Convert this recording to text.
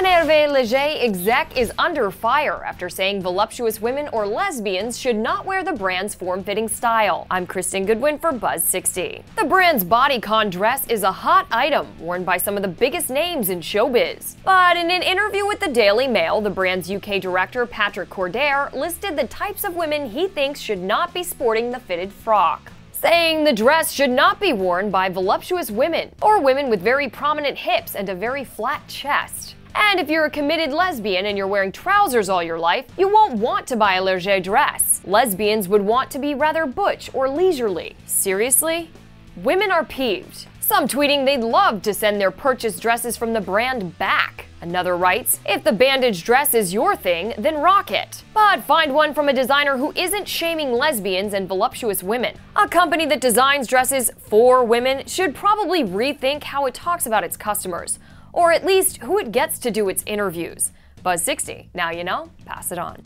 And Hervé Léger, Exec, is under fire after saying voluptuous women or lesbians should not wear the brand's form-fitting style. I'm Krystin Goodwin for Buzz60. The brand's bodycon dress is a hot item worn by some of the biggest names in showbiz. But in an interview with the Daily Mail, the brand's UK director Patrick Cordair listed the types of women he thinks should not be sporting the fitted frock, saying the dress should not be worn by voluptuous women or women with very prominent hips and a very flat chest. And if you're a committed lesbian and you're wearing trousers all your life, you won't want to buy a Léger dress. Lesbians would want to be rather butch or leisurely. Seriously? Women are peeved. Some tweeting they'd love to send their purchased dresses from the brand back. Another writes, if the bandage dress is your thing, then rock it. But find one from a designer who isn't shaming lesbians and voluptuous women. A company that designs dresses for women should probably rethink how it talks about its customers, or at least who it gets to do its interviews. Buzz60, now you know, pass it on.